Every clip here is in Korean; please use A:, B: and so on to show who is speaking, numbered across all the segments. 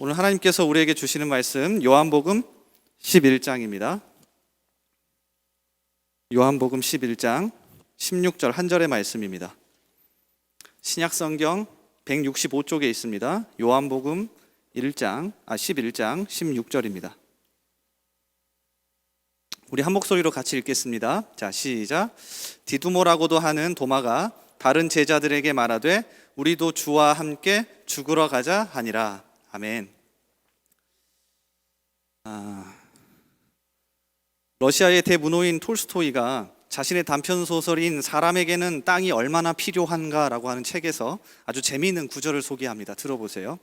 A: 오늘 하나님께서 우리에게 주시는 말씀 요한복음 11장입니다. 요한복음 11장 16절 한 절의 말씀입니다. 신약성경 165쪽에 있습니다. 요한복음 11장 16절입니다. 우리 한 목소리로 같이 읽겠습니다. 자, 시작. 디두모라고도 하는 도마가 다른 제자들에게 말하되 우리도 주와 함께 죽으러 가자 하니라. 아멘. 러시아의 대문호인 톨스토이가 자신의 단편소설인 사람에게는 땅이 얼마나 필요한가라고 하는 책에서 아주 재미있는 구절을 소개합니다. 들어보세요.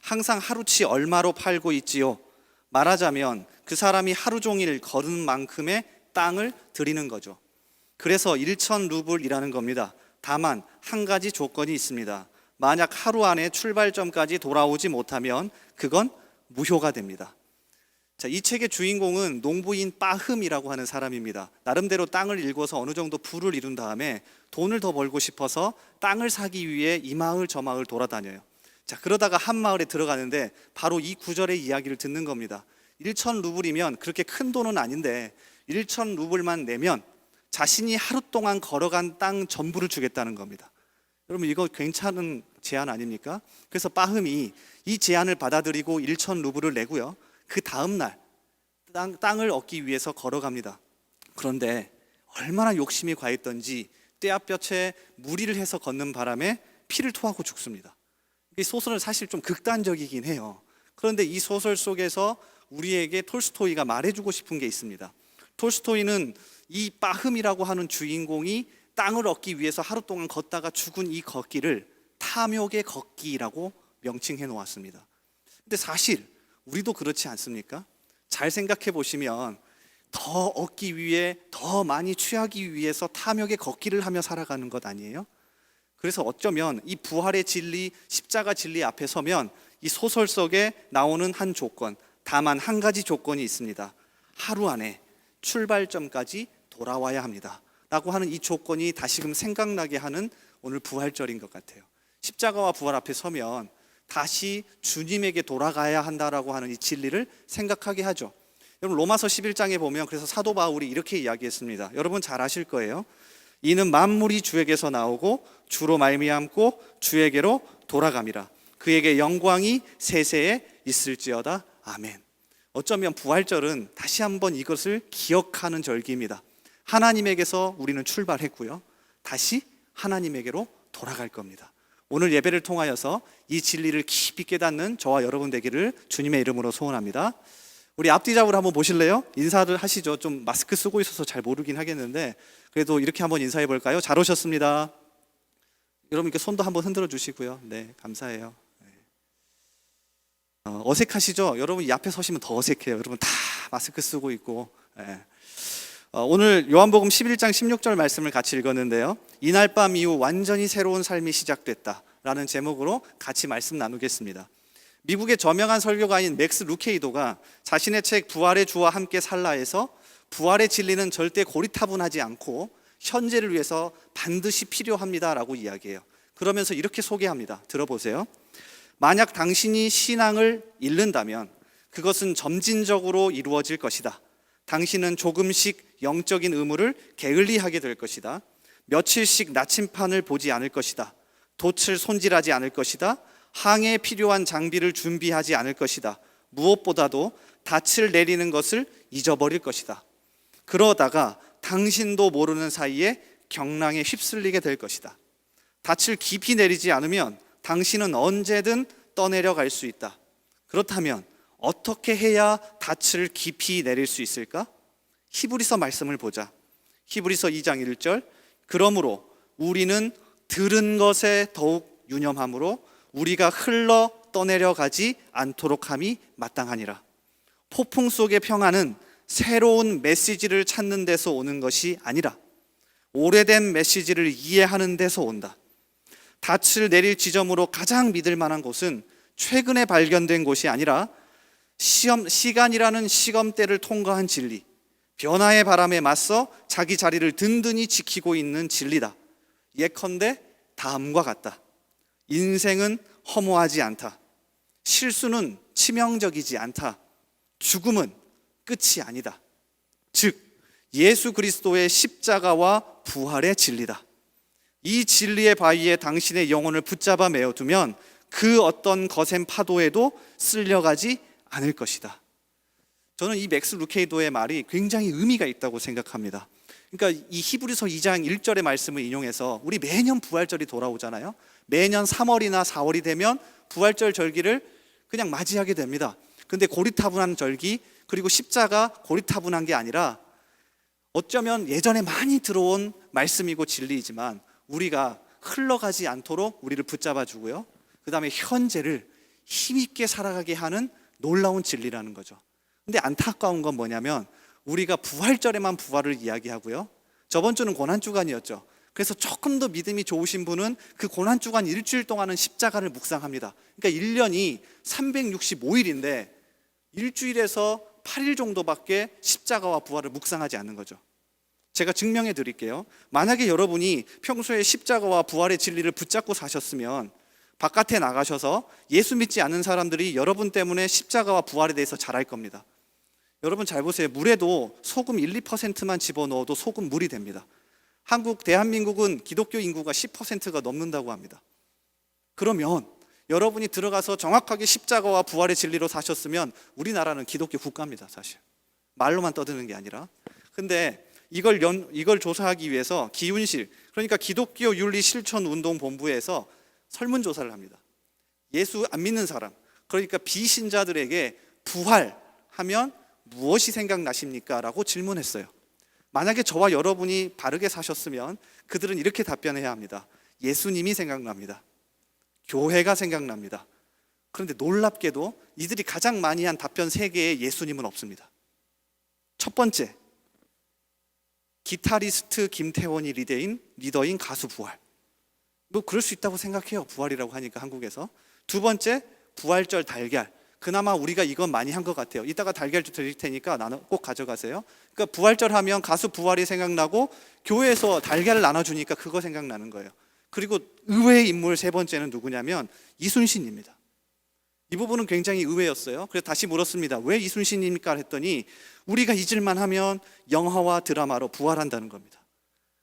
A: 항상 하루치 얼마로 팔고 있지요? 말하자면 그 사람이 하루 종일 걸은 만큼의 땅을 드리는 거죠. 그래서 1,000루블이라는 겁니다. 다만 한 가지 조건이 있습니다. 만약 하루 안에 출발점까지 돌아오지 못하면 그건 무효가 됩니다. 자, 이 책의 주인공은 농부인 빠흠이라고 하는 사람입니다. 나름대로 땅을 일궈서 어느 정도 부를 이룬 다음에 돈을 더 벌고 싶어서 땅을 사기 위해 이 마을 저 마을 돌아다녀요. 자, 그러다가 한 마을에 들어가는데 바로 이 구절의 이야기를 듣는 겁니다. 1,000루블이면 그렇게 큰 돈은 아닌데 1,000루블만 내면 자신이 하루 동안 걸어간 땅 전부를 주겠다는 겁니다. 여러분, 이거 괜찮은 제안 아닙니까? 그래서 빠흠이 이 제안을 받아들이고 1,000루블을 내고요. 그 다음 날 땅을 얻기 위해서 걸어갑니다. 그런데 얼마나 욕심이 과했던지 떼아볕에 무리를 해서 걷는 바람에 피를 토하고 죽습니다. 이 소설은 사실 좀 극단적이긴 해요. 그런데 이 소설 속에서 우리에게 톨스토이가 말해주고 싶은 게 있습니다. 톨스토이는 이 빠흠이라고 하는 주인공이 땅을 얻기 위해서 하루 동안 걷다가 죽은 이 걷기를 탐욕의 걷기라고 명칭해 놓았습니다. 근데 사실 우리도 그렇지 않습니까? 잘 생각해 보시면 더 얻기 위해, 더 많이 취하기 위해서 탐욕의 걷기를 하며 살아가는 것 아니에요? 그래서 어쩌면 이 부활의 진리, 십자가 진리 앞에 서면 이 소설 속에 나오는 한 조건, 다만 한 가지 조건이 있습니다. 하루 안에 출발점까지 돌아와야 합니다 라고 하는 이 조건이 다시금 생각나게 하는 오늘 부활절인 것 같아요. 십자가와 부활 앞에 서면 다시 주님에게 돌아가야 한다라고 하는 이 진리를 생각하게 하죠. 여러분, 로마서 11장에 보면 그래서 사도 바울이 이렇게 이야기했습니다. 여러분 잘 아실 거예요. 이는 만물이 주에게서 나오고 주로 말미암고 주에게로 돌아감이라. 그에게 영광이 세세에 있을지어다. 아멘. 어쩌면 부활절은 다시 한번 이것을 기억하는 절기입니다. 하나님에게서 우리는 출발했고요, 다시 하나님에게로 돌아갈 겁니다. 오늘 예배를 통하여서 이 진리를 깊이 깨닫는 저와 여러분 되기를 주님의 이름으로 소원합니다. 우리 앞뒤 잡으로 한번 보실래요? 인사를 하시죠. 좀 마스크 쓰고 있어서 잘 모르긴 하겠는데 그래도 이렇게 한번 인사해 볼까요? 잘 오셨습니다. 여러분께 손도 한번 흔들어 주시고요. 네, 감사해요. 어색하시죠? 여러분 이 앞에 서시면 더 어색해요. 여러분 다 마스크 쓰고 있고. 네. 오늘 요한복음 11장 16절 말씀을 같이 읽었는데요, 이날 밤 이후 완전히 새로운 삶이 시작됐다라는 제목으로 같이 말씀 나누겠습니다. 미국의 저명한 설교가인 맥스 루케이도가 자신의 책 부활의 주와 함께 살라에서 부활의 진리는 절대 고리타분하지 않고 현재를 위해서 반드시 필요합니다라고 이야기해요. 그러면서 이렇게 소개합니다. 들어보세요. 만약 당신이 신앙을 잃는다면 그것은 점진적으로 이루어질 것이다. 당신은 조금씩 영적인 의무를 게을리하게 될 것이다. 며칠씩 나침판을 보지 않을 것이다. 돛을 손질하지 않을 것이다. 항해에 필요한 장비를 준비하지 않을 것이다. 무엇보다도 닻을 내리는 것을 잊어버릴 것이다. 그러다가 당신도 모르는 사이에 경랑에 휩쓸리게 될 것이다. 닻을 깊이 내리지 않으면 당신은 언제든 떠내려갈 수 있다. 그렇다면 어떻게 해야 닻을 깊이 내릴 수 있을까? 히브리서 말씀을 보자. 히브리서 2장 1절. 그러므로 우리는 들은 것에 더욱 유념함으로 우리가 흘러 떠내려가지 않도록 함이 마땅하니라. 폭풍 속의 평안은 새로운 메시지를 찾는 데서 오는 것이 아니라 오래된 메시지를 이해하는 데서 온다. 닻을 내릴 지점으로 가장 믿을 만한 곳은 최근에 발견된 곳이 아니라 시간이라는 시험대를 통과한 진리, 변화의 바람에 맞서 자기 자리를 든든히 지키고 있는 진리다. 예컨대 다음과 같다. 인생은 허무하지 않다. 실수는 치명적이지 않다. 죽음은 끝이 아니다. 즉 예수 그리스도의 십자가와 부활의 진리다. 이 진리의 바위에 당신의 영혼을 붙잡아 메어두면 그 어떤 거센 파도에도 쓸려가지 않을 것이다. 저는 이 맥스 루케이도의 말이 굉장히 의미가 있다고 생각합니다. 그러니까 이 히브리서 2장 1절의 말씀을 인용해서 우리 매년 부활절이 돌아오잖아요. 매년 3월이나 4월이 되면 부활절 절기를 그냥 맞이하게 됩니다. 근데 고리타분한 절기, 그리고 십자가 고리타분한 게 아니라 어쩌면 예전에 많이 들어온 말씀이고 진리이지만 우리가 흘러가지 않도록 우리를 붙잡아 주고요, 그 다음에 현재를 힘있게 살아가게 하는 놀라운 진리라는 거죠. 근데 안타까운 건 뭐냐면 우리가 부활절에만 부활을 이야기하고요, 저번 주는 고난주간이었죠. 그래서 조금 더 믿음이 좋으신 분은 그 고난주간 일주일 동안은 십자가를 묵상합니다. 그러니까 1년이 365일인데 일주일에서 8일 정도밖에 십자가와 부활을 묵상하지 않는 거죠. 제가 증명해 드릴게요. 만약에 여러분이 평소에 십자가와 부활의 진리를 붙잡고 사셨으면 바깥에 나가셔서 예수 믿지 않는 사람들이 여러분 때문에 십자가와 부활에 대해서 잘할 겁니다. 여러분 잘 보세요. 물에도 소금 1, 2%만 집어넣어도 소금 물이 됩니다. 대한민국은 기독교 인구가 10%가 넘는다고 합니다. 그러면 여러분이 들어가서 정확하게 십자가와 부활의 진리로 사셨으면 우리나라는 기독교 국가입니다, 사실. 말로만 떠드는 게 아니라. 근데 이걸 조사하기 위해서 기윤실, 그러니까 기독교 윤리 실천 운동 본부에서 설문조사를 합니다. 예수 안 믿는 사람, 그러니까 비신자들에게 부활하면 무엇이 생각나십니까? 라고 질문했어요. 만약에 저와 여러분이 바르게 사셨으면 그들은 이렇게 답변해야 합니다. 예수님이 생각납니다. 교회가 생각납니다. 그런데 놀랍게도 이들이 가장 많이 한 답변 3개에 예수님은 없습니다. 첫 번째, 기타리스트 김태원이 리더인 가수 부활. 뭐 그럴 수 있다고 생각해요. 부활이라고 하니까 한국에서. 두 번째, 부활절 달걀. 그나마 우리가 이건 많이 한 것 같아요. 이따가 달걀 드릴 테니까 나는 꼭 가져가세요. 그러니까 부활절 하면 가수 부활이 생각나고 교회에서 달걀을 나눠주니까 그거 생각나는 거예요. 그리고 의외의 인물 세 번째는 누구냐면 이순신입니다. 이 부분은 굉장히 의외였어요. 그래서 다시 물었습니다. 왜 이순신입니까? 했더니 우리가 잊을만 하면 영화와 드라마로 부활한다는 겁니다.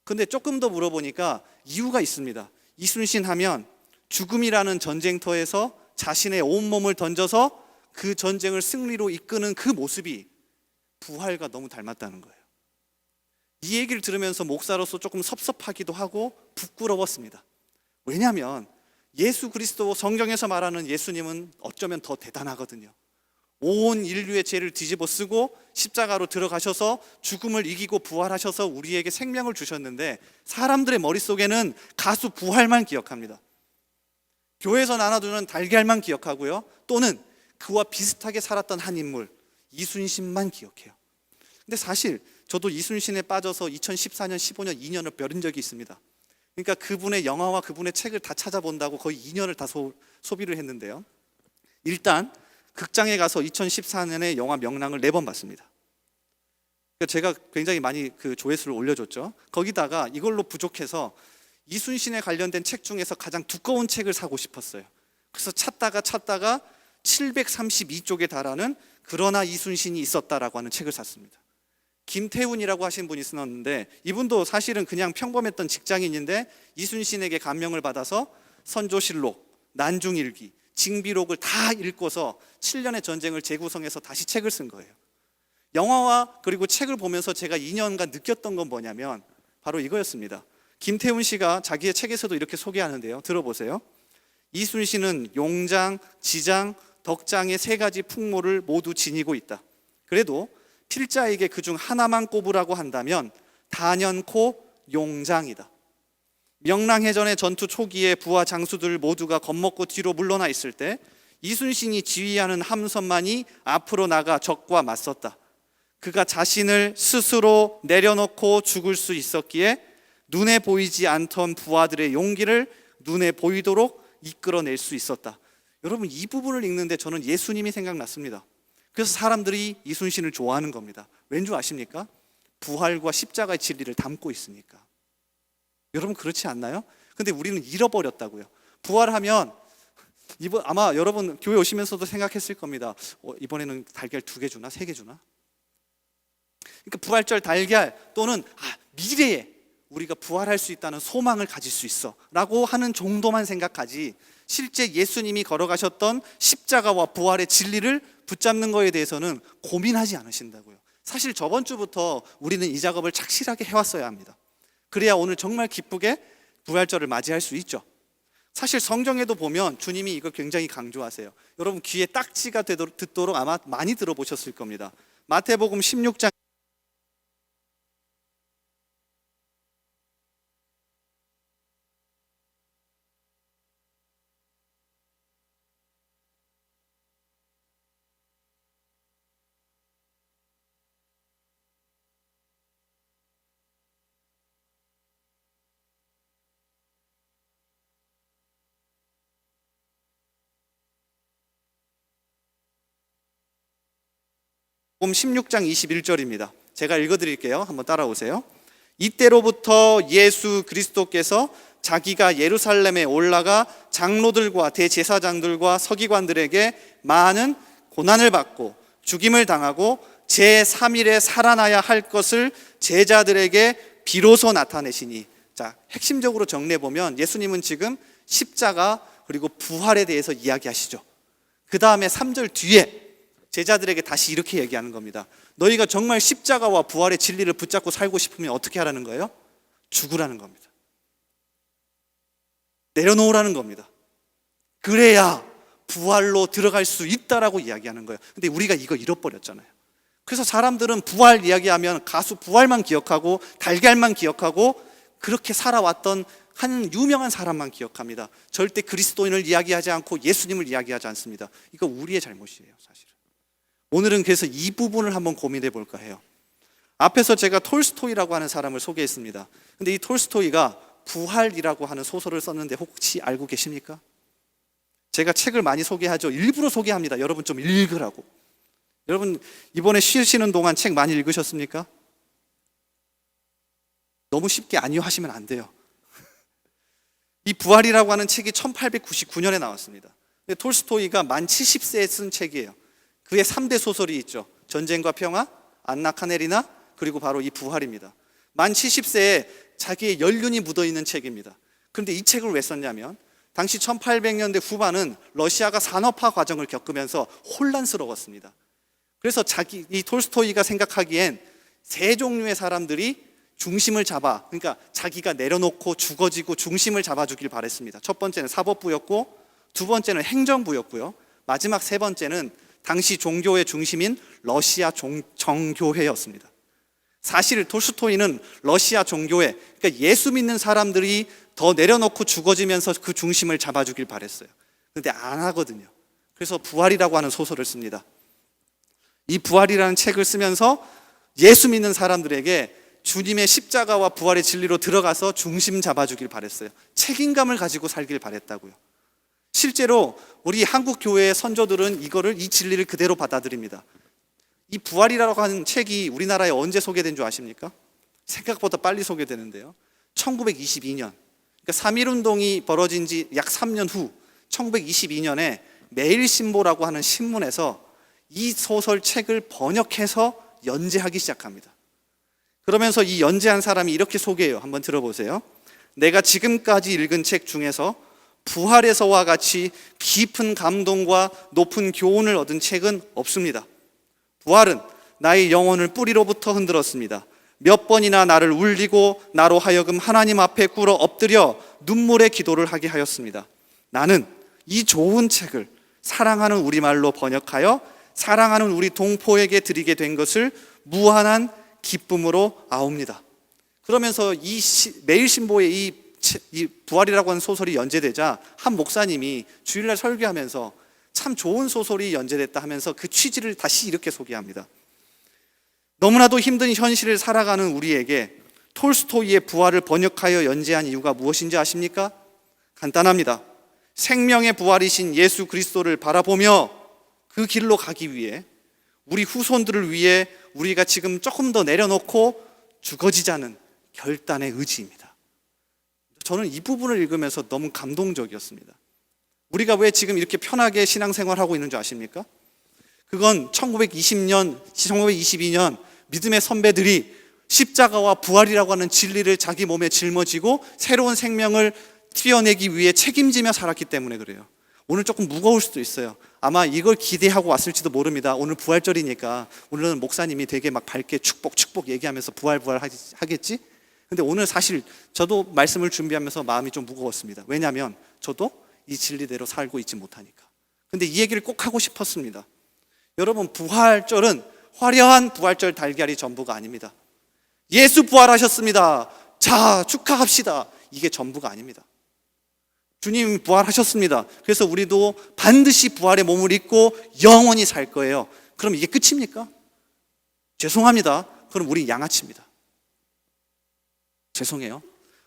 A: 근데 조금 더 물어보니까 이유가 있습니다. 이순신 하면 죽음이라는 전쟁터에서 자신의 온몸을 던져서 그 전쟁을 승리로 이끄는 그 모습이 부활과 너무 닮았다는 거예요. 이 얘기를 들으면서 목사로서 조금 섭섭하기도 하고 부끄러웠습니다. 왜냐하면 예수 그리스도, 성경에서 말하는 예수님은 어쩌면 더 대단하거든요. 온 인류의 죄를 뒤집어 쓰고 십자가로 들어가셔서 죽음을 이기고 부활하셔서 우리에게 생명을 주셨는데 사람들의 머릿속에는 가수 부활만 기억합니다. 교회에서 나눠주는 달걀만 기억하고요, 또는 그와 비슷하게 살았던 한 인물 이순신만 기억해요. 근데 사실 저도 이순신에 빠져서 2014년, 15년, 2년을 벼른 적이 있습니다. 그러니까 그분의 영화와 그분의 책을 다 찾아본다고 거의 2년을 다 소비를 했는데요. 일단 극장에 가서 2014년에 영화 명랑을 4번 봤습니다. 그러니까 제가 굉장히 많이 그 조회수를 올려줬죠. 거기다가 이걸로 부족해서 이순신에 관련된 책 중에서 가장 두꺼운 책을 사고 싶었어요. 그래서 찾다가 732쪽에 달하는 그러나 이순신이 있었다라고 하는 책을 샀습니다. 김태훈이라고 하신 분이 쓰는데 이분도 사실은 그냥 평범했던 직장인인데 이순신에게 감명을 받아서 선조실록, 난중일기, 징비록을 다 읽고서 7년의 전쟁을 재구성해서 다시 책을 쓴 거예요. 영화와 그리고 책을 보면서 제가 2년간 느꼈던 건 뭐냐면 바로 이거였습니다. 김태훈 씨가 자기의 책에서도 이렇게 소개하는데요. 들어보세요. 이순신은 용장, 지장, 덕장의 3가지 풍모를 모두 지니고 있다. 그래도 필자에게 그중 하나만 꼽으라고 한다면 단연코 용장이다. 명랑해전의 전투 초기에 부하 장수들 모두가 겁먹고 뒤로 물러나 있을 때 이순신이 지휘하는 함선만이 앞으로 나가 적과 맞섰다. 그가 자신을 스스로 내려놓고 죽을 수 있었기에 눈에 보이지 않던 부하들의 용기를 눈에 보이도록 이끌어낼 수 있었다. 여러분, 이 부분을 읽는데 저는 예수님이 생각났습니다. 그래서 사람들이 이순신을 좋아하는 겁니다. 왠지 아십니까? 부활과 십자가의 진리를 담고 있으니까. 여러분 그렇지 않나요? 근데 우리는 잃어버렸다고요. 부활하면 아마 여러분 교회 오시면서도 생각했을 겁니다. 이번에는 달걀 2개 주나 3개 주나? 그러니까 부활절 달걀 또는 미래에 우리가 부활할 수 있다는 소망을 가질 수 있어 라고 하는 정도만 생각하지, 실제 예수님이 걸어가셨던 십자가와 부활의 진리를 붙잡는 거에 대해서는 고민하지 않으신다고요. 사실 저번 주부터 우리는 이 작업을 착실하게 해왔어야 합니다. 그래야 오늘 정말 기쁘게 부활절을 맞이할 수 있죠. 사실 성경에도 보면 주님이 이걸 굉장히 강조하세요. 여러분 귀에 딱지가 듣도록 아마 많이 들어보셨을 겁니다. 마태복음 16장 16장 21절입니다. 제가 읽어드릴게요. 한번 따라오세요. 이때로부터 예수 그리스도께서 자기가 예루살렘에 올라가 장로들과 대제사장들과 서기관들에게 많은 고난을 받고 죽임을 당하고 제3일에 살아나야 할 것을 제자들에게 비로소 나타내시니. 자, 핵심적으로 정리해보면 예수님은 지금 십자가 그리고 부활에 대해서 이야기하시죠. 그 다음에 3절 뒤에 제자들에게 다시 이렇게 얘기하는 겁니다. 너희가 정말 십자가와 부활의 진리를 붙잡고 살고 싶으면 어떻게 하라는 거예요? 죽으라는 겁니다. 내려놓으라는 겁니다. 그래야 부활로 들어갈 수 있다라고 이야기하는 거예요. 근데 우리가 이거 잃어버렸잖아요. 그래서 사람들은 부활 이야기하면 가수 부활만 기억하고 달걀만 기억하고 그렇게 살아왔던 한 유명한 사람만 기억합니다. 절대 그리스도인을 이야기하지 않고 예수님을 이야기하지 않습니다. 이거 우리의 잘못이에요, 사실은. 오늘은 그래서 이 부분을 한번 고민해 볼까 해요. 앞에서 제가 톨스토이라고 하는 사람을 소개했습니다. 근데 이 톨스토이가 부활이라고 하는 소설을 썼는데 혹시 알고 계십니까? 제가 책을 많이 소개하죠. 일부러 소개합니다. 여러분 좀 읽으라고. 여러분 이번에 쉬시는 동안 책 많이 읽으셨습니까? 너무 쉽게 아니요 하시면 안 돼요. 이 부활이라고 하는 책이 1899년에 나왔습니다. 근데 톨스토이가 만 70세에 쓴 책이에요. 그의 3대 소설이 있죠. 전쟁과 평화, 안나 카네리나, 그리고 바로 이 부활입니다. 만 70세에 자기의 연륜이 묻어있는 책입니다. 그런데 이 책을 왜 썼냐면 당시 1800년대 후반은 러시아가 산업화 과정을 겪으면서 혼란스러웠습니다. 그래서 이 톨스토이가 생각하기엔 세 종류의 사람들이 중심을 잡아, 그러니까 자기가 내려놓고 죽어지고 중심을 잡아주길 바랬습니다. 첫 번째는 사법부였고, 두 번째는 행정부였고요, 마지막 세 번째는 당시 종교의 중심인 러시아 정교회였습니다. 사실 톨스토이는 러시아 종교회, 그러니까 예수 믿는 사람들이 더 내려놓고 죽어지면서 그 중심을 잡아주길 바랬어요. 그런데 안 하거든요. 그래서 부활이라고 하는 소설을 씁니다. 이 부활이라는 책을 쓰면서 예수 믿는 사람들에게 주님의 십자가와 부활의 진리로 들어가서 중심 잡아주길 바랬어요. 책임감을 가지고 살길 바랬다고요. 실제로 우리 한국 교회의 선조들은 이 진리를 그대로 받아들입니다. 이 부활이라고 하는 책이 우리나라에 언제 소개된 줄 아십니까? 생각보다 빨리 소개되는데요. 1922년, 그러니까 3.1운동이 벌어진 지 약 3년 후 1922년에 매일신보라고 하는 신문에서 이 소설책을 번역해서 연재하기 시작합니다. 그러면서 이 연재한 사람이 이렇게 소개해요. 한번 들어보세요. 내가 지금까지 읽은 책 중에서 부활에서와 같이 깊은 감동과 높은 교훈을 얻은 책은 없습니다. 부활은 나의 영혼을 뿌리로부터 흔들었습니다. 몇 번이나 나를 울리고 나로 하여금 하나님 앞에 꿇어 엎드려 눈물의 기도를 하게 하였습니다. 나는 이 좋은 책을 사랑하는 우리말로 번역하여 사랑하는 우리 동포에게 드리게 된 것을 무한한 기쁨으로 아옵니다. 그러면서 매일신보에 이 부활이라고 하는 소설이 연재되자 한 목사님이 주일날 설교하면서 참 좋은 소설이 연재됐다 하면서 그 취지를 다시 이렇게 소개합니다. 너무나도 힘든 현실을 살아가는 우리에게 톨스토이의 부활을 번역하여 연재한 이유가 무엇인지 아십니까? 간단합니다. 생명의 부활이신 예수 그리스도를 바라보며 그 길로 가기 위해 우리 후손들을 위해 우리가 지금 조금 더 내려놓고 죽어지자는 결단의 의지입니다. 저는 이 부분을 읽으면서 너무 감동적이었습니다. 우리가 왜 지금 이렇게 편하게 신앙생활하고 있는 줄 아십니까? 그건 1922년 믿음의 선배들이 십자가와 부활이라고 하는 진리를 자기 몸에 짊어지고 새로운 생명을 튀어내기 위해 책임지며 살았기 때문에 그래요. 오늘 조금 무거울 수도 있어요. 아마 이걸 기대하고 왔을지도 모릅니다. 오늘 부활절이니까 오늘은 목사님이 되게 막 밝게 축복 얘기하면서 부활 하겠지? 근데 오늘 사실 저도 말씀을 준비하면서 마음이 좀 무거웠습니다. 왜냐하면 저도 이 진리대로 살고 있지 못하니까. 근데 이 얘기를 꼭 하고 싶었습니다. 여러분, 부활절은 화려한 부활절 달걀이 전부가 아닙니다. 예수 부활하셨습니다. 자, 축하합시다. 이게 전부가 아닙니다. 주님 부활하셨습니다. 그래서 우리도 반드시 부활의 몸을 입고 영원히 살 거예요. 그럼 이게 끝입니까? 죄송합니다. 그럼 우리 양아치입니다. 죄송해요.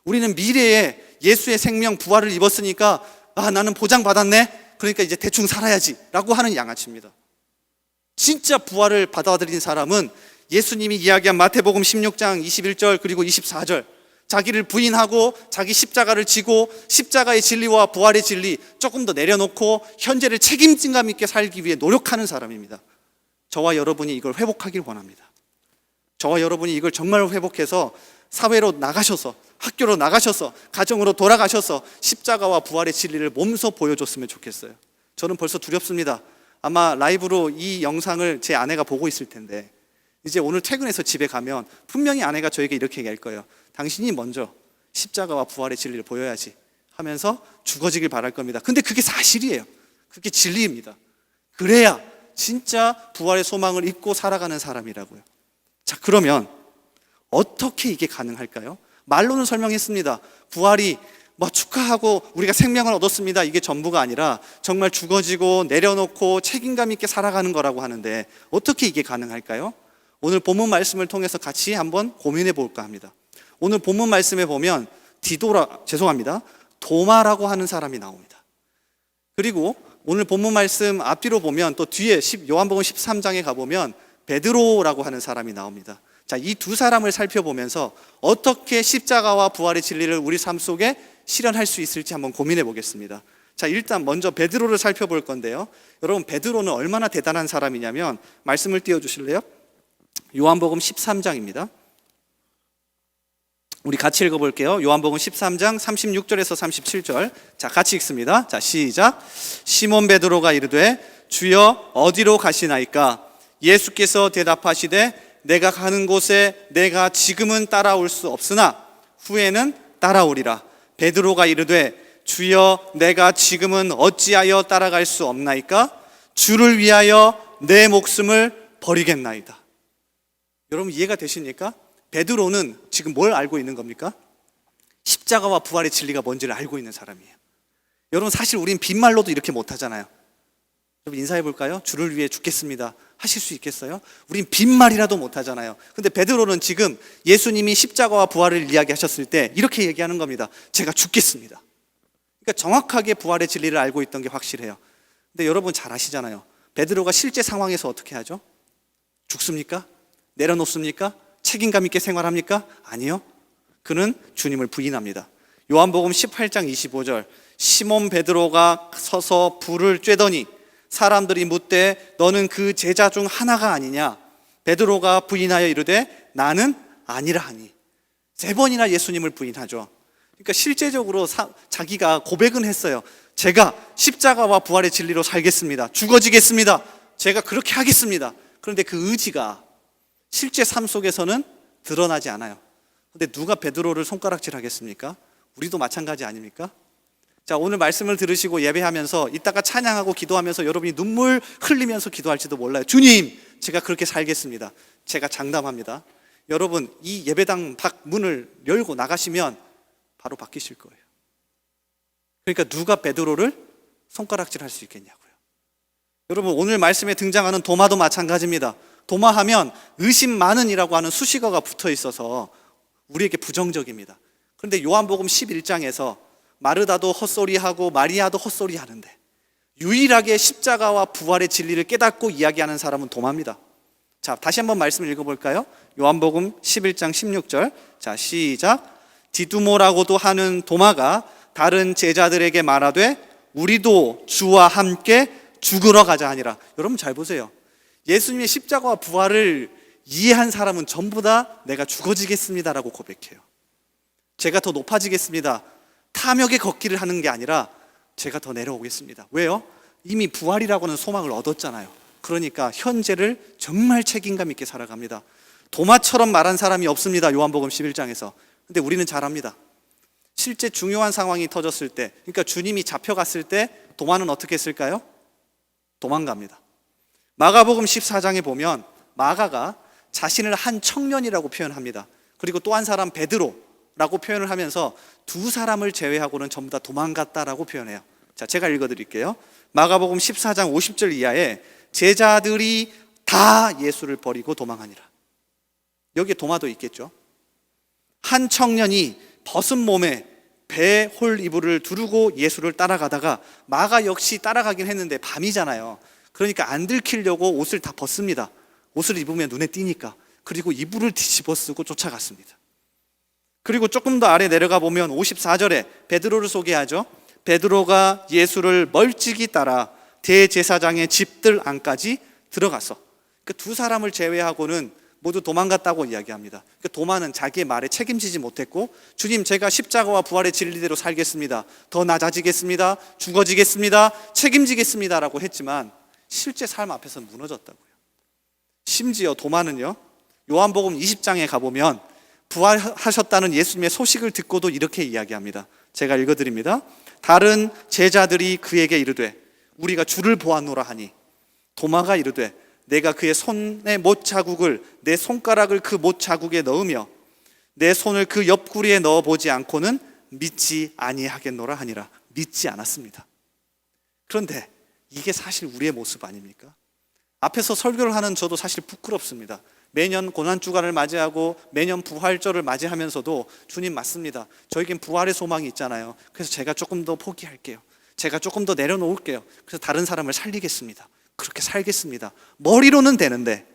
A: 우리는 미래에 예수의 생명 부활을 입었으니까 나는 보장받았네. 그러니까 이제 대충 살아야지 라고 하는 양아치입니다. 진짜 부활을 받아들인 사람은 예수님이 이야기한 마태복음 16장 21절 그리고 24절, 자기를 부인하고 자기 십자가를 지고 십자가의 진리와 부활의 진리 조금 더 내려놓고 현재를 책임감 있게 살기 위해 노력하는 사람입니다. 저와 여러분이 이걸 회복하길 원합니다. 저와 여러분이 이걸 정말 회복해서 사회로 나가셔서, 학교로 나가셔서, 가정으로 돌아가셔서 십자가와 부활의 진리를 몸소 보여줬으면 좋겠어요. 저는 벌써 두렵습니다. 아마 라이브로 이 영상을 제 아내가 보고 있을 텐데 이제 오늘 퇴근해서 집에 가면 분명히 아내가 저에게 이렇게 얘기할 거예요. 당신이 먼저 십자가와 부활의 진리를 보여야지 하면서 죽어지길 바랄 겁니다. 근데 그게 사실이에요. 그게 진리입니다. 그래야 진짜 부활의 소망을 입고 살아가는 사람이라고요. 자, 그러면 어떻게 이게 가능할까요? 말로는 설명했습니다. 부활이 축하하고 우리가 생명을 얻었습니다. 이게 전부가 아니라 정말 죽어지고 내려놓고 책임감 있게 살아가는 거라고 하는데 어떻게 이게 가능할까요? 오늘 본문 말씀을 통해서 같이 한번 고민해 볼까 합니다. 오늘 본문 말씀에 보면 도마라고 하는 사람이 나옵니다. 그리고 오늘 본문 말씀 앞뒤로 보면 또 뒤에 요한복음 13장에 가보면 베드로라고 하는 사람이 나옵니다. 자, 이 두 사람을 살펴보면서 어떻게 십자가와 부활의 진리를 우리 삶 속에 실현할 수 있을지 한번 고민해 보겠습니다. 자, 일단 먼저 베드로를 살펴볼 건데요. 여러분, 베드로는 얼마나 대단한 사람이냐면 말씀을 띄워주실래요? 요한복음 13장입니다. 우리 같이 읽어볼게요. 요한복음 13장 36절에서 37절. 자, 같이 읽습니다. 자, 시작. 시몬 베드로가 이르되 주여 어디로 가시나이까? 예수께서 대답하시되 내가 가는 곳에 내가 지금은 따라올 수 없으나 후에는 따라오리라. 베드로가 이르되 주여 내가 지금은 어찌하여 따라갈 수 없나이까? 주를 위하여 내 목숨을 버리겠나이다. 여러분, 이해가 되십니까? 베드로는 지금 뭘 알고 있는 겁니까? 십자가와 부활의 진리가 뭔지를 알고 있는 사람이에요. 여러분, 사실 우린 빈말로도 이렇게 못하잖아요. 여러분, 인사해 볼까요? 주를 위해 죽겠습니다 하실 수 있겠어요? 우린 빈말이라도 못하잖아요. 근데 베드로는 지금 예수님이 십자가와 부활을 이야기하셨을 때 이렇게 얘기하는 겁니다. 제가 죽겠습니다. 그러니까 정확하게 부활의 진리를 알고 있던 게 확실해요. 근데 여러분 잘 아시잖아요. 베드로가 실제 상황에서 어떻게 하죠? 죽습니까? 내려놓습니까? 책임감 있게 생활합니까? 아니요. 그는 주님을 부인합니다. 요한복음 18장 25절, 시몬 베드로가 서서 불을 쬐더니 사람들이 묻되 너는 그 제자 중 하나가 아니냐? 베드로가 부인하여 이르되 나는 아니라 하니. 3번이나 예수님을 부인하죠. 그러니까 실제적으로 자기가 고백은 했어요. 제가 십자가와 부활의 진리로 살겠습니다. 죽어지겠습니다. 제가 그렇게 하겠습니다. 그런데 그 의지가 실제 삶 속에서는 드러나지 않아요. 근데 누가 베드로를 손가락질 하겠습니까? 우리도 마찬가지 아닙니까? 자, 오늘 말씀을 들으시고 예배하면서 이따가 찬양하고 기도하면서 여러분이 눈물 흘리면서 기도할지도 몰라요. 주님, 제가 그렇게 살겠습니다. 제가 장담합니다. 여러분, 이 예배당 밖 문을 열고 나가시면 바로 바뀌실 거예요. 그러니까 누가 베드로를 손가락질할 수 있겠냐고요. 여러분, 오늘 말씀에 등장하는 도마도 마찬가지입니다. 도마하면 의심 많은이라고 하는 수식어가 붙어 있어서 우리에게 부정적입니다. 그런데 요한복음 11장에서 마르다도 헛소리하고 마리아도 헛소리하는데 유일하게 십자가와 부활의 진리를 깨닫고 이야기하는 사람은 도마입니다. 자, 다시 한번 말씀을 읽어볼까요? 요한복음 11장 16절. 자, 시작. 디두모라고도 하는 도마가 다른 제자들에게 말하되 우리도 주와 함께 죽으러 가자 하니라. 여러분 잘 보세요. 예수님의 십자가와 부활을 이해한 사람은 전부 다 내가 죽어지겠습니다라고 고백해요. 제가 더 높아지겠습니다. 탐욕의 걷기를 하는 게 아니라 제가 더 내려오겠습니다. 왜요? 이미 부활이라고 하는 소망을 얻었잖아요. 그러니까 현재를 정말 책임감 있게 살아갑니다. 도마처럼 말한 사람이 없습니다. 요한복음 11장에서. 근데 우리는 잘 압니다. 실제 중요한 상황이 터졌을 때, 그러니까 주님이 잡혀갔을 때 도마는 어떻게 했을까요? 도망갑니다. 마가복음 14장에 보면 마가가 자신을 한 청년이라고 표현합니다. 그리고 또 한 사람 베드로라고 표현을 하면서 두 사람을 제외하고는 전부 다 도망갔다라고 표현해요. 자, 제가 읽어드릴게요. 마가복음 14장 50절 이하에 제자들이 다 예수를 버리고 도망하니라. 여기에 도마도 있겠죠. 한 청년이 벗은 몸에 배홀 이불을 두르고 예수를 따라가다가 마가 역시 따라가긴 했는데 밤이잖아요. 그러니까 안 들키려고 옷을 다 벗습니다. 옷을 입으면 눈에 띄니까. 그리고 이불을 뒤집어 쓰고 쫓아갔습니다. 그리고 조금 더 아래 내려가 보면 54절에 베드로를 소개하죠. 베드로가 예수를 멀찍이 따라 대제사장의 집들 안까지 들어갔어. 그 두 사람을 제외하고는 모두 도망갔다고 이야기합니다. 도마는 자기의 말에 책임지지 못했고, 주님 제가 십자가와 부활의 진리대로 살겠습니다. 더 낮아지겠습니다. 죽어지겠습니다. 책임지겠습니다 라고 했지만 실제 삶 앞에서 무너졌다고요. 심지어 도마는요, 요한복음 20장에 가보면 부활하셨다는 예수님의 소식을 듣고도 이렇게 이야기합니다. 제가 읽어드립니다. 다른 제자들이 그에게 이르되 우리가 주를 보았노라 하니 도마가 이르되 내가 그의 손에 못 자국을 내 손가락을 그 못 자국에 넣으며 내 손을 그 옆구리에 넣어보지 않고는 믿지 아니하겠노라 하니라. 믿지 않았습니다. 그런데 이게 사실 우리의 모습 아닙니까? 앞에서 설교를 하는 저도 사실 부끄럽습니다. 매년 고난주간을 맞이하고 매년 부활절을 맞이하면서도 주님 맞습니다. 저에겐 부활의 소망이 있잖아요. 그래서 제가 조금 더 포기할게요. 제가 조금 더 내려놓을게요. 그래서 다른 사람을 살리겠습니다. 그렇게 살겠습니다. 머리로는 되는데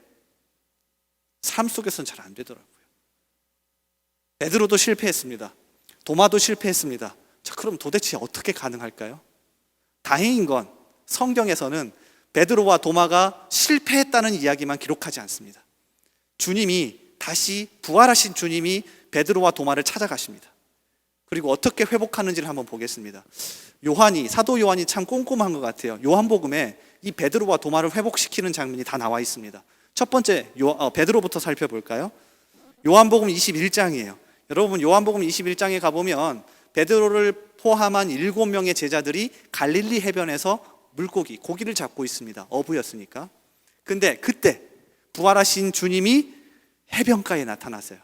A: 삶 속에서는 잘 안 되더라고요. 베드로도 실패했습니다. 도마도 실패했습니다. 자, 그럼 도대체 어떻게 가능할까요? 다행인 건 성경에서는 베드로와 도마가 실패했다는 이야기만 기록하지 않습니다. 주님이 다시 부활하신 주님이 베드로와 도마를 찾아가십니다. 그리고 어떻게 회복하는지를 한번 보겠습니다. 사도 요한이 참 꼼꼼한 것 같아요. 요한복음에 이 베드로와 도마를 회복시키는 장면이 다 나와 있습니다. 첫 번째 베드로부터 살펴볼까요? 요한복음 21장이에요. 여러분 요한복음 21장에 가보면 베드로를 포함한 7명의 제자들이 갈릴리 해변에서 고기를 잡고 있습니다. 어부였으니까. 근데 그때 부활하신 주님이 해변가에 나타나세요.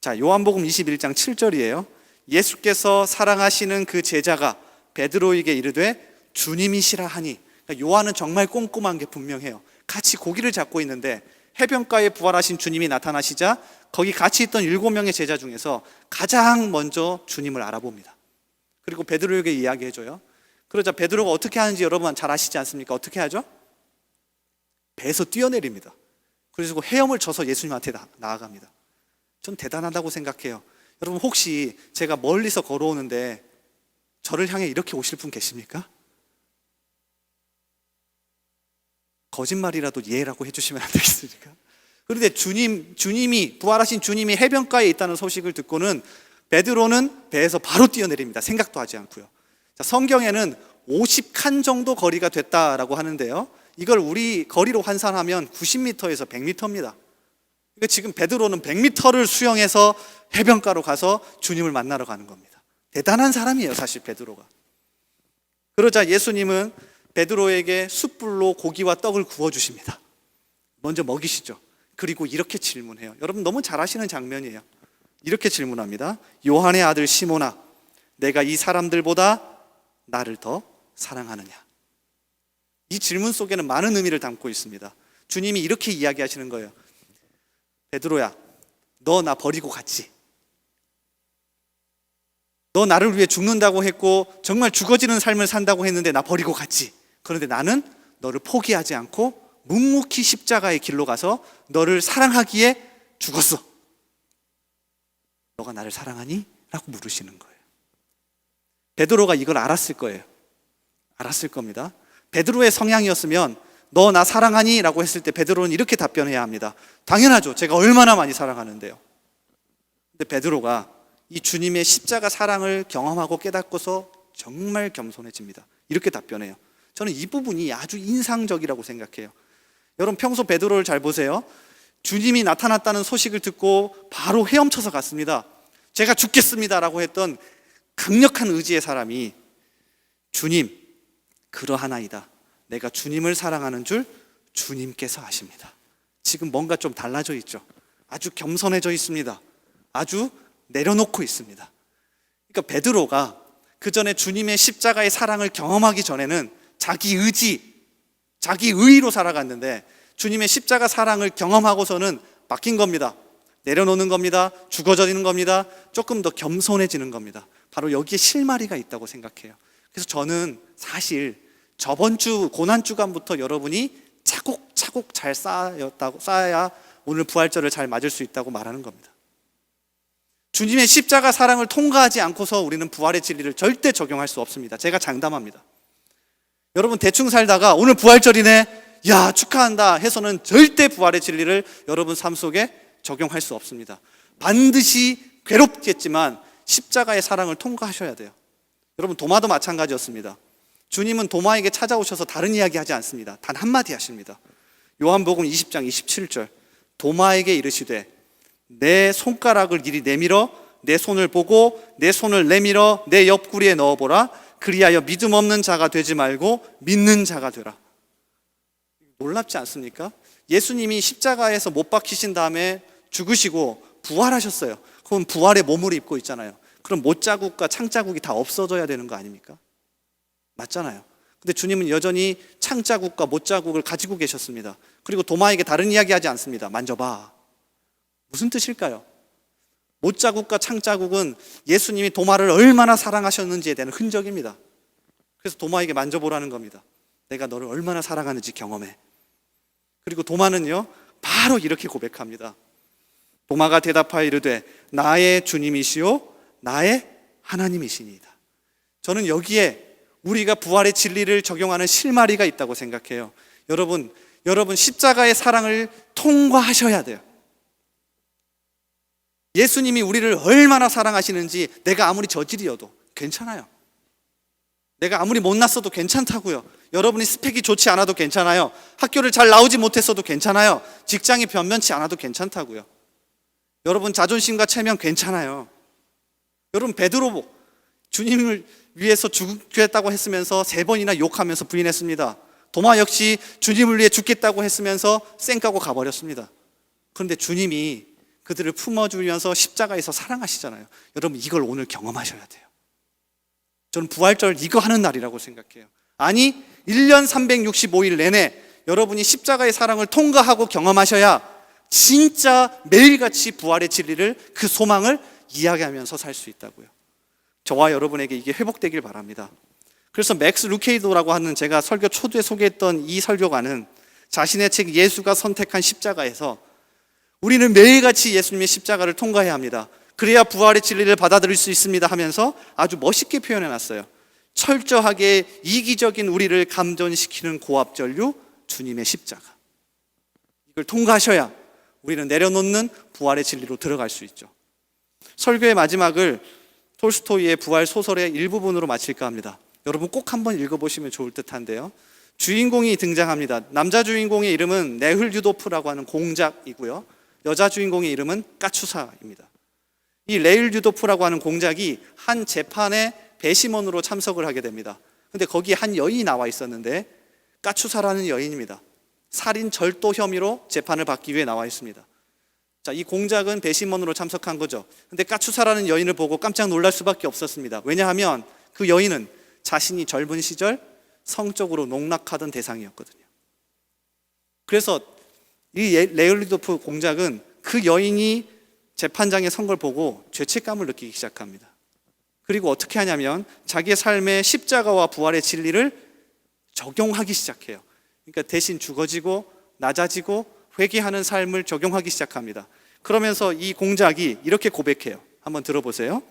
A: 자, 요한복음 21장 7절이에요. 예수께서 사랑하시는 그 제자가 베드로에게 이르되 주님이시라 하니. 그러니까 요한은 정말 꼼꼼한 게 분명해요. 같이 고기를 잡고 있는데 해변가에 부활하신 주님이 나타나시자 거기 같이 있던 7명의 제자 중에서 가장 먼저 주님을 알아봅니다. 그리고 베드로에게 이야기해줘요. 그러자 베드로가 어떻게 하는지 여러분 잘 아시지 않습니까? 어떻게 하죠? 배에서 뛰어내립니다. 그리고 헤엄을 쳐서 예수님한테 나아갑니다. 전 대단하다고 생각해요. 여러분 혹시 제가 멀리서 걸어오는데 저를 향해 이렇게 오실 분 계십니까? 거짓말이라도 예라고 해주시면 안 되겠습니까? 그런데 주님이 부활하신 주님이 해변가에 있다는 소식을 듣고는 베드로는 배에서 바로 뛰어내립니다. 생각도 하지 않고요. 자, 성경에는 50칸 정도 거리가 됐다라고 하는데요. 이걸 우리 거리로 환산하면 90m에서 100m입니다. 그러니까 지금 베드로는 100m를 수영해서 해변가로 가서 주님을 만나러 가는 겁니다. 대단한 사람이에요, 사실 베드로가. 그러자 예수님은 베드로에게 숯불로 고기와 떡을 구워주십니다. 먼저 먹이시죠. 그리고 이렇게 질문해요. 여러분 너무 잘 아시는 장면이에요. 이렇게 질문합니다. 요한의 아들 시몬아, 내가 이 사람들보다 나를 더 사랑하느냐? 이 질문 속에는 많은 의미를 담고 있습니다. 주님이 이렇게 이야기하시는 거예요. 베드로야, 너 나 버리고 갔지? 너 나를 위해 죽는다고 했고 정말 죽어지는 삶을 산다고 했는데 나 버리고 갔지? 그런데 나는 너를 포기하지 않고 묵묵히 십자가의 길로 가서 너를 사랑하기에 죽었어. 너가 나를 사랑하니? 라고 물으시는 거예요. 베드로가 이걸 알았을 거예요. 알았을 겁니다. 베드로의 성향이었으면 너 나 사랑하니? 라고 했을 때 베드로는 이렇게 답변해야 합니다. 당연하죠. 제가 얼마나 많이 사랑하는데요. 근데 베드로가 이 주님의 십자가 사랑을 경험하고 깨닫고서 정말 겸손해집니다. 이렇게 답변해요. 저는 이 부분이 아주 인상적이라고 생각해요. 여러분 평소 베드로를 잘 보세요. 주님이 나타났다는 소식을 듣고 바로 헤엄쳐서 갔습니다. 제가 죽겠습니다 라고 했던 강력한 의지의 사람이 주님, 그러하나이다. 내가 주님을 사랑하는 줄 주님께서 아십니다. 지금 뭔가 좀 달라져 있죠. 아주 겸손해져 있습니다. 아주 내려놓고 있습니다. 그러니까 베드로가 그 전에 주님의 십자가의 사랑을 경험하기 전에는 자기 의지, 자기 의의로 살아갔는데 주님의 십자가 사랑을 경험하고서는 바뀐 겁니다. 내려놓는 겁니다. 죽어지는 겁니다. 조금 더 겸손해지는 겁니다. 바로 여기에 실마리가 있다고 생각해요. 그래서 저는 사실 저번 주 고난주간부터 여러분이 차곡차곡 잘 쌓아야 오늘 부활절을 잘 맞을 수 있다고 말하는 겁니다. 주님의 십자가 사랑을 통과하지 않고서 우리는 부활의 진리를 절대 적용할 수 없습니다. 제가 장담합니다. 여러분 대충 살다가 오늘 부활절이네, 야 축하한다 해서는 절대 부활의 진리를 여러분 삶 속에 적용할 수 없습니다. 반드시 괴롭겠지만 십자가의 사랑을 통과하셔야 돼요. 여러분 도마도 마찬가지였습니다. 주님은 도마에게 찾아오셔서 다른 이야기 하지 않습니다. 단 한마디 하십니다. 요한복음 20장 27절 도마에게 이르시되 내 손가락을 이리 내밀어 내 손을 보고 내 손을 내밀어 내 옆구리에 넣어보라. 그리하여 믿음 없는 자가 되지 말고 믿는 자가 되라. 놀랍지 않습니까? 예수님이 십자가에서 못 박히신 다음에 죽으시고 부활하셨어요. 그럼 부활의 몸을 입고 있잖아요. 그럼 못자국과 창자국이 다 없어져야 되는 거 아닙니까? 맞잖아요. 근데 주님은 여전히 창자국과 못자국을 가지고 계셨습니다. 그리고 도마에게 다른 이야기 하지 않습니다. 만져봐. 무슨 뜻일까요? 못자국과 창자국은 예수님이 도마를 얼마나 사랑하셨는지에 대한 흔적입니다. 그래서 도마에게 만져보라는 겁니다. 내가 너를 얼마나 사랑하는지 경험해. 그리고 도마는요 바로 이렇게 고백합니다. 도마가 대답하여 이르되 나의 주님이시요 나의 하나님이시니이다. 저는 여기에 우리가 부활의 진리를 적용하는 실마리가 있다고 생각해요. 여러분 십자가의 사랑을 통과하셔야 돼요. 예수님이 우리를 얼마나 사랑하시는지 내가 아무리 저질이어도 괜찮아요. 내가 아무리 못났어도 괜찮다고요. 여러분이 스펙이 좋지 않아도 괜찮아요. 학교를 잘 나오지 못했어도 괜찮아요. 직장이 변변치 않아도 괜찮다고요. 여러분 자존심과 체면 괜찮아요. 여러분 베드로 주님을 위해서 죽겠다고 했으면서 3번이나 욕하면서 부인했습니다. 도마 역시 주님을 위해 죽겠다고 했으면서 쌩까고 가버렸습니다. 그런데 주님이 그들을 품어주면서 십자가에서 사랑하시잖아요. 여러분 이걸 오늘 경험하셔야 돼요. 저는 부활절 이거 하는 날이라고 생각해요. 아니 1년 365일 내내 여러분이 십자가의 사랑을 통과하고 경험하셔야 진짜 매일같이 부활의 진리를 그 소망을 이야기하면서 살 수 있다고요. 저와 여러분에게 이게 회복되길 바랍니다. 그래서 맥스 루케이도라고 하는 제가 설교 초두에 소개했던 이 설교가는 자신의 책 예수가 선택한 십자가에서 우리는 매일같이 예수님의 십자가를 통과해야 합니다. 그래야 부활의 진리를 받아들일 수 있습니다 하면서 아주 멋있게 표현해놨어요. 철저하게 이기적인 우리를 감전시키는 고압전류 주님의 십자가. 이걸 통과하셔야 우리는 내려놓는 부활의 진리로 들어갈 수 있죠. 설교의 마지막을 톨스토이의 부활 소설의 일부분으로 마칠까 합니다. 여러분 꼭 한번 읽어보시면 좋을 듯한데요. 주인공이 등장합니다. 남자 주인공의 이름은 네흘 유도프라고 하는 공작이고요. 여자 주인공의 이름은 까추사입니다. 이 레일 유도프라고 하는 공작이 한 재판에 배심원으로 참석을 하게 됩니다. 근데 거기에 한 여인이 나와 있었는데 까추사라는 여인입니다. 살인 절도 혐의로 재판을 받기 위해 나와 있습니다. 자, 이 공작은 배심원으로 참석한 거죠. 근데 까추사라는 여인을 보고 깜짝 놀랄 수밖에 없었습니다. 왜냐하면 그 여인은 자신이 젊은 시절 성적으로 농락하던 대상이었거든요. 그래서 이 레올리도프 공작은 그 여인이 재판장에 선 걸 보고 죄책감을 느끼기 시작합니다. 그리고 어떻게 하냐면 자기의 삶에 십자가와 부활의 진리를 적용하기 시작해요. 그러니까 대신 죽어지고 낮아지고 회개하는 삶을 적용하기 시작합니다. 그러면서 이 공작이 이렇게 고백해요. 한번 들어보세요.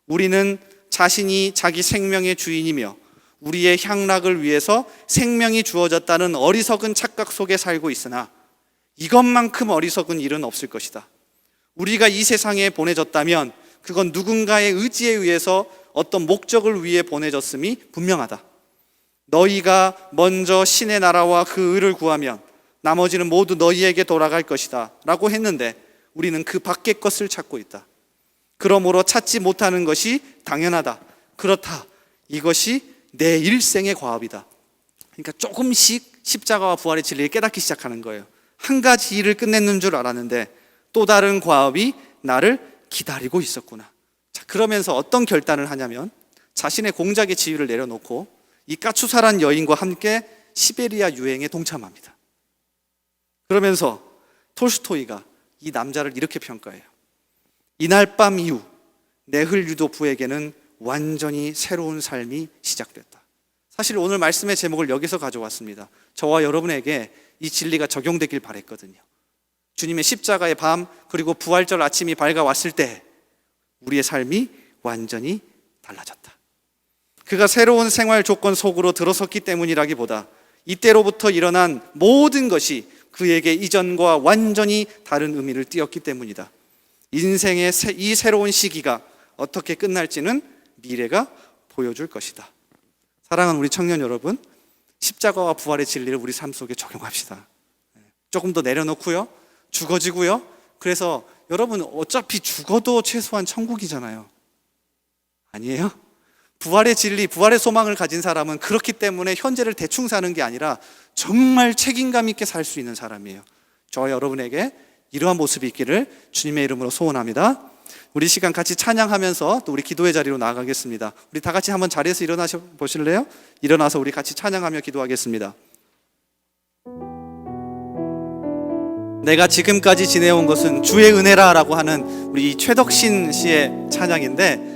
A: 우리는 자신이 자기 생명의 주인이며 우리의 향락을 위해서 생명이 주어졌다는 어리석은 착각 속에 살고 있으나 이것만큼 어리석은 일은 없을 것이다. 우리가 이 세상에 보내졌다면 그건 누군가의 의지에 의해서 어떤 목적을 위해 보내졌음이 분명하다. 너희가 먼저 신의 나라와 그 의를 구하면 나머지는 모두 너희에게 돌아갈 것이다 라고 했는데 우리는 그 밖의 것을 찾고 있다. 그러므로 찾지 못하는 것이 당연하다. 그렇다. 이것이 내 일생의 과업이다. 그러니까 조금씩 십자가와 부활의 진리를 깨닫기 시작하는 거예요. 한 가지 일을 끝냈는 줄 알았는데 또 다른 과업이 나를 기다리고 있었구나. 자, 그러면서 어떤 결단을 하냐면 자신의 공작의 지위를 내려놓고 이 까추사란 여인과 함께 시베리아 유행에 동참합니다. 그러면서 톨스토이가 이 남자를 이렇게 평가해요. 이날 밤 이후 네흘 유도프에게는 완전히 새로운 삶이 시작됐다. 사실 오늘 말씀의 제목을 여기서 가져왔습니다. 저와 여러분에게 이 진리가 적용되길 바랬거든요. 주님의 십자가의 밤 그리고 부활절 아침이 밝아왔을 때 우리의 삶이 완전히 달라졌다. 그가 새로운 생활 조건 속으로 들어섰기 때문이라기보다 이때로부터 일어난 모든 것이 그에게 이전과 완전히 다른 의미를 띠었기 때문이다. 인생의 이 새로운 시기가 어떻게 끝날지는 미래가 보여줄 것이다. 사랑하는 우리 청년 여러분, 십자가와 부활의 진리를 우리 삶 속에 적용합시다. 조금 더 내려놓고요, 죽어지고요. 그래서 여러분 어차피 죽어도 최소한 천국이잖아요. 아니에요? 부활의 진리, 부활의 소망을 가진 사람은 그렇기 때문에 현재를 대충 사는 게 아니라 정말 책임감 있게 살 수 있는 사람이에요. 저와 여러분에게 이러한 모습이 있기를 주님의 이름으로 소원합니다. 우리 시간 같이 찬양하면서 또 우리 기도의 자리로 나아가겠습니다. 우리 다 같이 한번 자리에서 일어나셔 보실래요? 일어나서 우리 같이 찬양하며 기도하겠습니다. 내가 지금까지 지내온 것은 주의 은혜라라고 하는 우리 최덕신 씨의 찬양인데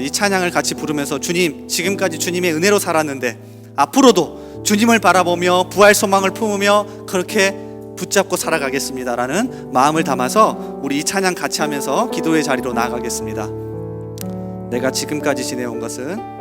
A: 이 찬양을 같이 부르면서 주님, 지금까지 주님의 은혜로 살았는데 앞으로도 주님을 바라보며 부활 소망을 품으며 그렇게 붙잡고 살아가겠습니다라는 마음을 담아서 우리 이 찬양 같이 하면서 기도의 자리로 나아가겠습니다. 내가 지금까지 지내온 것은